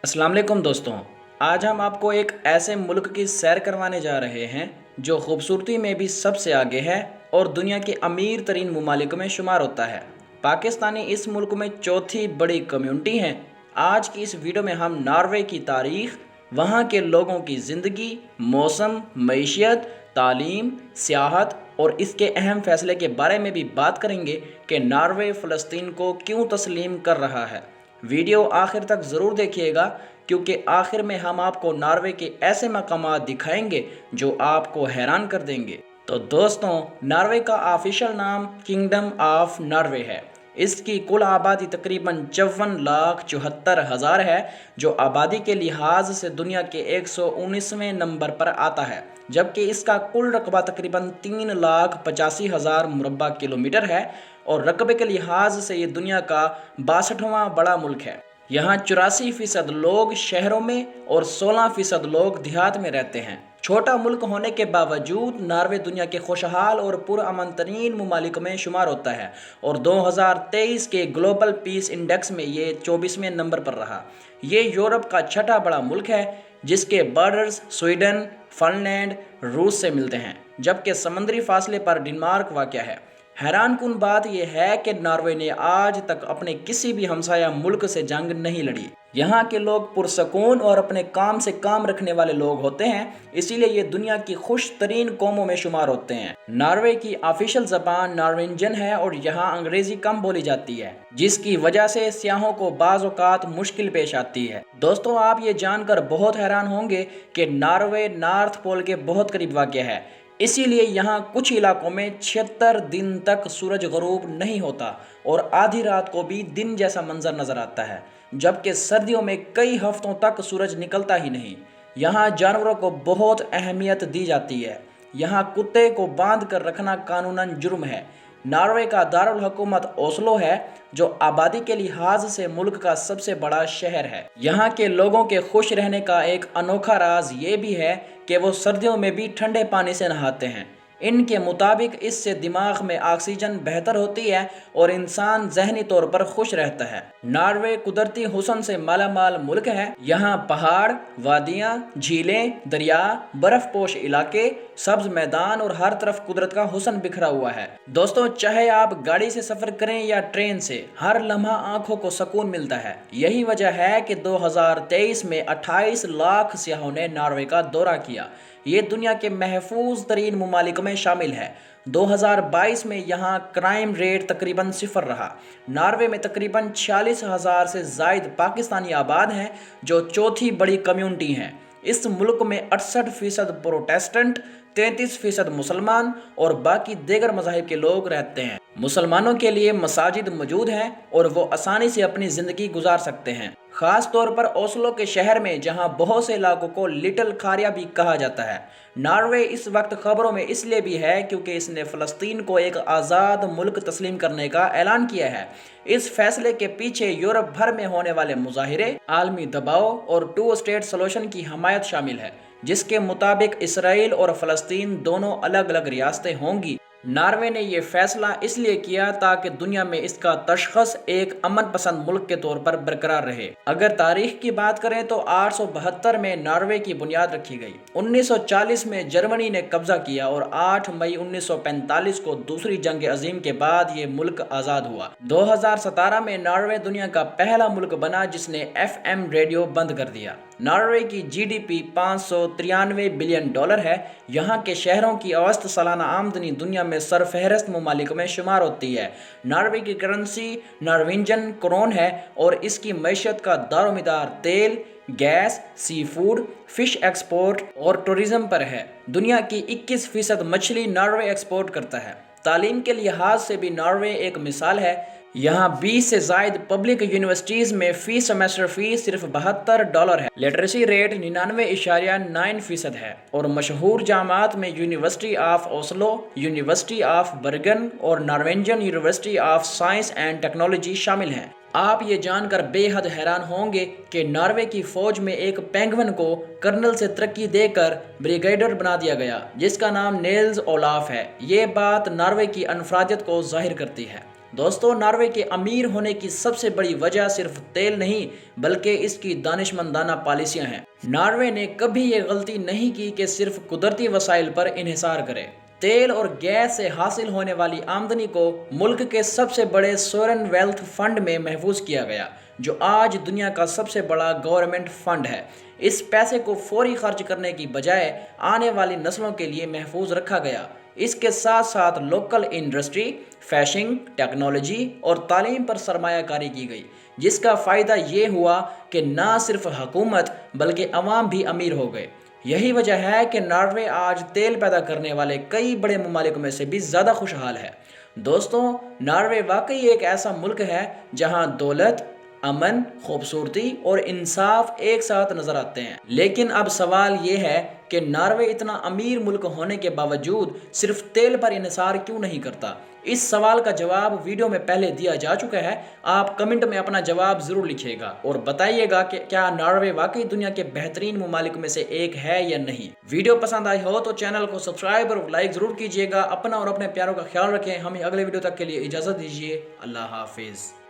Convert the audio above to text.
अस्सलाम वालेकुम दोस्तों। आज हम आपको एक ऐसे मुल्क की सैर करवाने जा रहे हैं जो खूबसूरती में भी सबसे आगे है और दुनिया के अमीर तरीन ममालिक में शुमार होता है। पाकिस्तानी इस मुल्क में चौथी बड़ी कम्युनिटी हैं। आज की इस वीडियो में हम नॉर्वे की तारीख, वहाँ के लोगों की ज़िंदगी, मौसम, मईशत, तालीम, सियाहत और इसके अहम फैसले के बारे में भी बात करेंगे कि नॉर्वे फ़लस्तीन को क्यों तस्लीम कर रहा है। वीडियो आखिर तक ज़रूर देखिएगा क्योंकि आखिर में हम आपको नॉर्वे के ऐसे मकामात दिखाएंगे जो आपको हैरान कर देंगे। तो दोस्तों, नॉर्वे का ऑफिशियल नाम किंगडम ऑफ नॉर्वे है। इसकी कुल आबादी तकरीबन 54,74,000 है, जो आबादी के लिहाज से दुनिया के 119वें नंबर पर आता है, जबकि इसका कुल रकबा तकरीबन 3,85,000 मुरबा किलोमीटर है और रकबे के लिहाज से ये दुनिया का 62वां बड़ा मुल्क है। यहाँ 84% लोग शहरों में और 16% लोग देहात में रहते हैं। छोटा मुल्क होने के बावजूद नॉर्वे दुनिया के खुशहाल और पुरअमन तरीन ममालिक में शुमार होता है और 2023 के ग्लोबल पीस इंडेक्स में ये 24वें नंबर पर रहा। ये यूरोप का छठा बड़ा मुल्क है जिसके बॉर्डर्स स्वीडन, फिनलैंड, रूस से मिलते हैं, जबकि समुद्री फासले पर डेनमार्क वाक़ है। हैरान कुन बात यह है कि नॉर्वे ने आज तक अपने किसी भी हमसाया मुल्क से जंग नहीं लड़ी। यहाँ के लोग पुरसकून और अपने काम से काम रखने वाले लोग होते हैं, इसीलिए ये दुनिया की खुश तरीन कौमों में शुमार होते हैं। नॉर्वे की ऑफिशियल ज़बान नॉर्वेजियन है और यहाँ अंग्रेजी कम बोली जाती है, जिसकी वजह से सियाहों को बाज़ औक़ात मुश्किल पेश आती है। दोस्तों, आप ये जानकर बहुत हैरान होंगे कि नॉर्वे नॉर्थ पोल के बहुत करीब वाक़ है, इसीलिए यहाँ कुछ इलाकों में 76 दिन तक सूरज गरूब नहीं होता और आधी रात को भी दिन जैसा मंजर नज़र आता है, जबकि सर्दियों में कई हफ्तों तक सूरज निकलता ही नहीं। यहाँ जानवरों को बहुत अहमियत दी जाती है। यहाँ कुत्ते को बांध कर रखना कानूनन जुर्म है। नॉर्वे का दारुल हुकूमत ओस्लो है, जो आबादी के लिहाज से मुल्क का सबसे बड़ा शहर है। यहाँ के लोगों के खुश रहने का एक अनोखा राज ये भी है कि वो सर्दियों में भी ठंडे पानी से नहाते हैं। इनके मुताबिक इससे दिमाग में ऑक्सीजन बेहतर होती है और इंसान जहनी तौर पर खुश रहता है। नॉर्वे कुदरती हुस्न से मालामाल मुल्क है। यहाँ पहाड़, वादियाँ, झीलें, दरिया, बर्फपोश इलाके, सब्ज मैदान और हर तरफ कुदरत का हुस्न बिखरा हुआ है। दोस्तों, चाहे आप गाड़ी से सफ़र करें या ट्रेन से, हर लम्हा आंखों को सुकून मिलता है। यही वजह है कि 2023 में 28 लाख सियाहों ने नॉर्वे का दौरा किया। ये दुनिया के महफूज तरीन ममालिक में शामिल है। 2022 में यहाँ क्राइम रेट तकरीबन 0 रहा। नॉर्वे में तकरीबन 46,000 से ज़ायद पाकिस्तानी आबाद हैं, जो चौथी बड़ी कम्युनिटी हैं। इस मुल्क में 68% प्रोटेस्टेंट, 33% मुसलमान और बाकी दीगर मज़ाहिब के लोग रहते हैं। मुसलमानों के लिए मसाजिद मौजूद हैं और वो आसानी से अपनी ज़िंदगी गुजार सकते हैं, ख़ास तौर पर ओस्लो के शहर में, जहां बहुत से इलाकों को लिटिल खारिया भी कहा जाता है। नॉर्वे इस वक्त खबरों में इसलिए भी है क्योंकि इसने फ़लस्तीन को एक आज़ाद मुल्क तस्लीम करने का ऐलान किया है। इस फैसले के पीछे यूरोप भर में होने वाले मुजाहिरे, आलमी दबाव और 2 स्टेट सॉल्यूशन की हमायत शामिल है, जिसके मुताबिक इसराइल और फ़लस्तीन दोनों अलग अलग रियासतें होंगी। नॉर्वे ने यह फैसला इसलिए किया ताकि दुनिया में इसका तशख़्ख़ुस एक अमन पसंद मुल्क के तौर पर बरकरार रहे। अगर तारीख की बात करें तो 872 में नॉर्वे की बुनियाद रखी गई। 1940 में जर्मनी ने कब्जा किया और 8 मई 1945 को दूसरी जंग अजीम के बाद ये मुल्क आज़ाद हुआ। 2017 में नॉर्वे दुनिया का पहला मुल्क बना जिसने FM रेडियो बंद कर दिया। नॉर्वे की GDP $593 बिलियन है। यहाँ के शहरों की औसत सालाना आमदनी दुनिया में सरफहरस्त ममालिक में शुमार होती है। नॉर्वे की करेंसी नॉर्वेजियन क्रोन है और इसकी मईशत का दारोमदार तेल, gas, sea food, fish export और टूरिज्म पर है। दुनिया की 21% मछली नॉर्वे एक्सपोर्ट करता है। तालीम के लिहाज से भी नॉर्वे एक मिसाल है। यहाँ 20 से ज़ायद पब्लिक यूनिवर्सिटीज़ में फ़ी सेमेस्टर फ़ीस सिर्फ $72 है। लिटरेसी रेट 99.9% है और मशहूर जामात में University of Oslo, University of Bergen और Norwegian University of Science and Technology शामिल हैं। आप ये जानकर बेहद हैरान होंगे कि नॉर्वे की फ़ौज में एक पेंगुइन को कर्नल से तरक्की देकर ब्रिगेडियर बना दिया गया, जिसका नाम नेल्स ओलाफ है। ये बात नॉर्वे की अनफरादियत को जाहिर करती है। دوستو، ناروے کے امیر ہونے کی سب سے بڑی وجہ صرف تیل نہیں بلکہ اس کی دانشمندانہ پالیسیاں ہیں۔ ناروے نے کبھی یہ غلطی نہیں کی کہ صرف قدرتی وسائل پر انحصار کرے۔ تیل اور گیس سے حاصل ہونے والی آمدنی کو ملک کے سب سے بڑے سورن ویلتھ فنڈ میں محفوظ کیا گیا، جو آج دنیا کا سب سے بڑا گورنمنٹ فنڈ ہے۔ اس پیسے کو فوری خرچ کرنے کی بجائے آنے والی نسلوں کے لیے محفوظ رکھا گیا۔ اس کے ساتھ ساتھ لوکل انڈسٹری، فیشنگ، ٹیکنالوجی اور تعلیم پر سرمایہ کاری کی گئی، جس کا فائدہ یہ ہوا کہ نہ صرف حکومت بلکہ عوام بھی امیر ہو گئے۔ یہی وجہ ہے کہ ناروے آج تیل پیدا کرنے والے کئی بڑے ممالک میں سے بھی زیادہ خوشحال ہے۔ دوستوں، ناروے واقعی ایک ایسا ملک ہے جہاں دولت، امن، خوبصورتی اور انصاف ایک ساتھ نظر آتے ہیں۔ لیکن اب سوال یہ ہے کہ ناروے اتنا امیر ملک ہونے کے باوجود صرف تیل پر انحصار کیوں نہیں کرتا؟ اس سوال کا جواب ویڈیو میں پہلے دیا جا چکا ہے۔ آپ کمنٹ میں اپنا جواب ضرور لکھیے گا اور بتائیے گا کہ کیا ناروے واقعی دنیا کے بہترین ممالک میں سے ایک ہے یا نہیں۔ ویڈیو پسند آئی ہو تو چینل کو سبسکرائب اور لائک ضرور کیجیے گا۔ اپنا اور اپنے پیاروں کا خیال رکھیں۔ ہمیں اگلے ویڈیو تک کے لیے اجازت دیجیے۔ اللہ حافظ۔